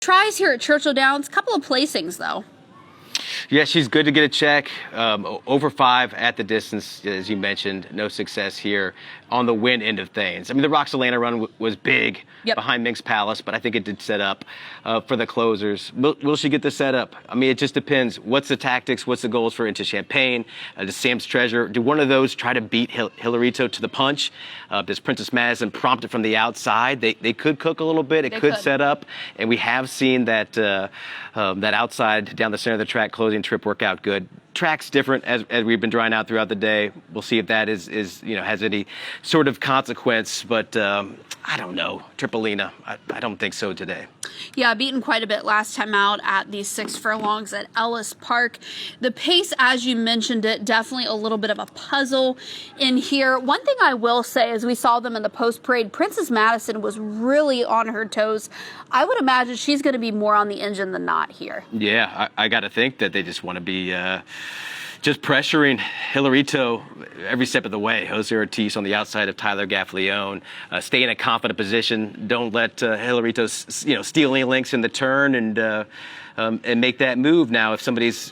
Tries here at Churchill Downs, couple of placings though. Yeah, she's good to get a check. Over 5 at the distance, as you mentioned. No success here on the win end of things. I mean, the Roxelana run was big behind Minx Palace, but I think it did set up for the closers. Will she get the setup? I mean, it just depends. What's the tactics? What's the goals for Into Champagne? Does Sam's Treasure, do one of those try to beat Hilarito to the punch? Does Princess Madison prompt it from the outside? They could cook a little bit. It could set up. And we have seen that that outside down the center of the track closing trip work out good. Track's different as we've been drying out throughout the day. We'll see if that is has any sort of consequence, but I don't know. Tripolina, I don't think so today. Yeah, beaten quite a bit last time out at the 6 furlongs at Ellis Park. The pace, as you mentioned it, definitely a little bit of a puzzle in here. One thing I will say is we saw them in the post parade. Princess Madison was really on her toes. I would imagine she's going to be more on the engine than not here. Yeah, I got to think that they just want to be just pressuring Hilarito every step of the way. Jose Ortiz on the outside of Tyler Gaffleone. Stay in a confident position. Don't let Hilarito steal any links in the turn and make that move. Now, if somebody's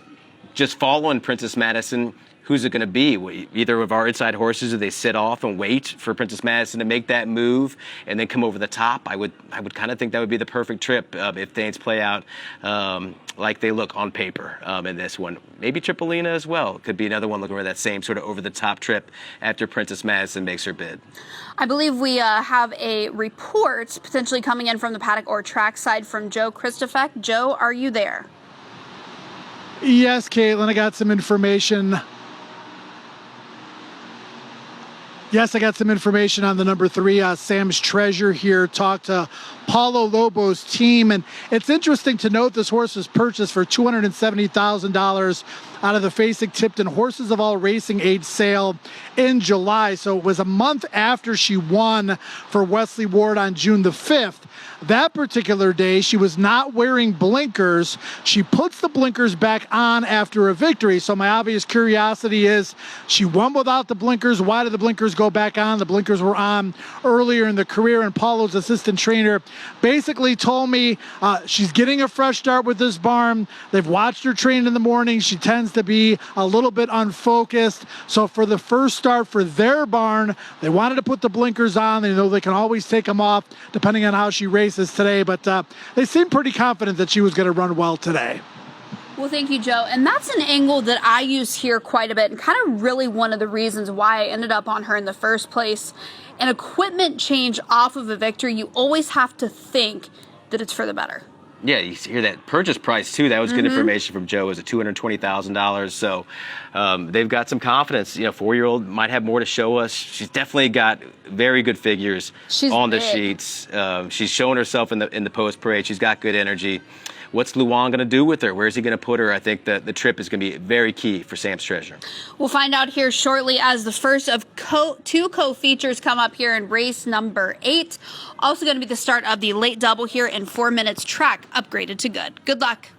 just following Princess Madison, who's it going to be? Either of our inside horses, do they sit off and wait for Princess Madison to make that move and then come over the top? I would kind of think that would be the perfect trip if things play out like they look on paper in this one. Maybe Tripolina as well. Could be another one looking for that same sort of over-the-top trip after Princess Madison makes her bid. I believe we have a report potentially coming in from the paddock or track side from Joe Christofek. Joe, are you there? Yes, Caitlin, I got some information. Yes, I got some information on the number 3, Sam's Treasure here. Talked to Paulo Lobo's team, and it's interesting to note this horse was purchased for $270,000 out of the Fasig-Tipton Horses of All Racing Age sale in July. So it was a month after she won for Wesley Ward on June the 5th. That particular day, she was not wearing blinkers. She puts the blinkers back on after a victory. So my obvious curiosity is, she won without the blinkers. Why did the blinkers go back on? The blinkers were on earlier in the career, and Paulo's assistant trainer basically told me she's getting a fresh start with this barn. They've watched her train in the morning. She tends to be a little bit unfocused. So for the first start for their barn, they wanted to put the blinkers on. They know they can always take them off depending on how she races today, but they seem pretty confident that she was going to run well today. Well, thank you, Joe. And that's an angle that I use here quite a bit, and kind of really one of the reasons why I ended up on her in the first place. An equipment change off of a victory, you always have to think that it's for the better. Yeah, you hear that purchase price, too. That was good information from Joe. It was at $220,000. So they've got some confidence. 4-year-old might have more to show us. She's definitely got very good figures on the sheets. She's shown herself in the post parade. She's got good energy. What's Luan going to do with her? Where is he going to put her? I think the trip is going to be very key for Sam's Treasure. We'll find out here shortly as the first of 2 co-features come up here in race number 8. Also going to be the start of the late double here in 4 minutes. Track upgraded to good. Good luck.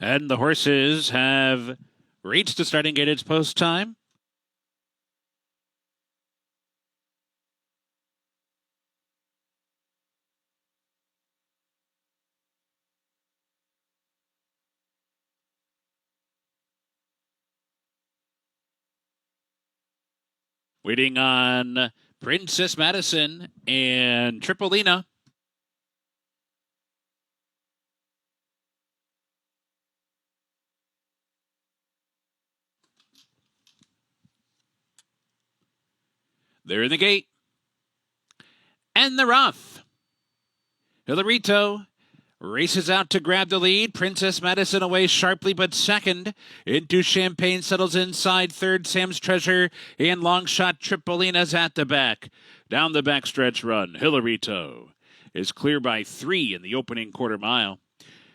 And the horses have reached the starting gate. It's post time. Waiting on Princess Madison and Tripolina. They're in the gate. And they're off. Hilarito races out to grab the lead. Princess Madison away sharply, but second. Into Champagne settles inside third. Sam's Treasure and long shot Tripolina's at the back. Down the backstretch run. Hilarito is clear by 3 in the opening quarter mile.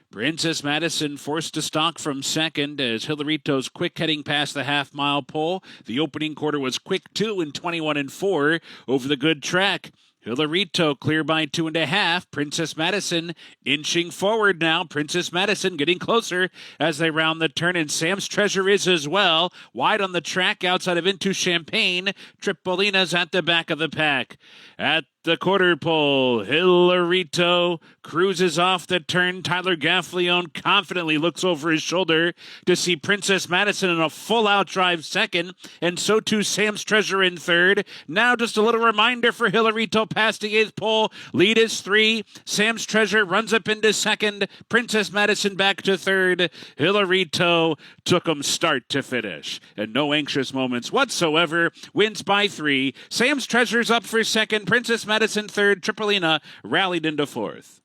Princess Madison forced to stalk from second as Hilarito's quick heading past the half-mile pole. The opening quarter was quick too in 21-4 over the good track. Hilarito clear by 2.5. Princess Madison inching forward now. Princess Madison getting closer as they round the turn, and Sam's Treasure is as well. Wide on the track outside of Into Champagne. Tripolina's at the back of the pack. At the quarter pole, Hilarito cruises off the turn. Tyler Gaffleone confidently looks over his shoulder to see Princess Madison in a full-out drive second, and so too Sam's Treasure in third. Now just a little reminder for Hilarito past the 8th pole. Lead is 3. Sam's Treasure runs up into second. Princess Madison back to third. Hilarito took him start to finish, and no anxious moments whatsoever. Wins by 3. Sam's Treasure's up for second. Princess Madison third. Tripolina rallied into fourth.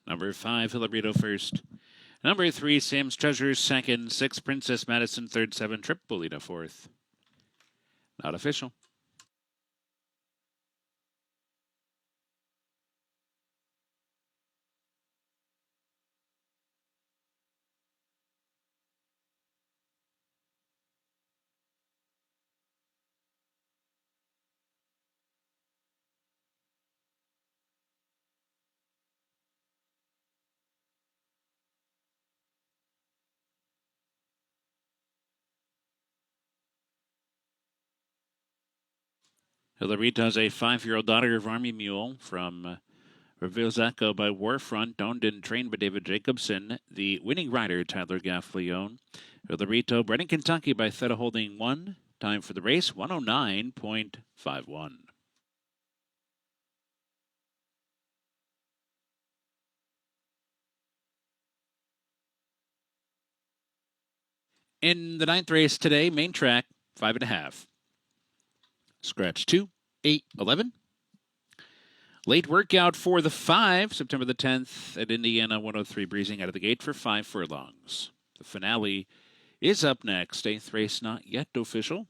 Number 5, Hilarito first. Number 3, Sam's Treasure second. 6, Princess Madison third. 7, Tripolina fourth. Not official. Hilarito is a 5-year-old daughter of Army Mule from Reveals Echo by Warfront, owned and trained by David Jacobson. The winning rider, Tyler Gaffleone. Hilarito, bred in Kentucky by Theta Holding 1. Time for the race, 109.51. In the 9th race today, main track, 5.5. Scratch 2, 8, 11. Late workout for the 5, September the 10th at Indiana 103, breezing out of the gate for 5 furlongs. The finale is up next. 8th race not yet official.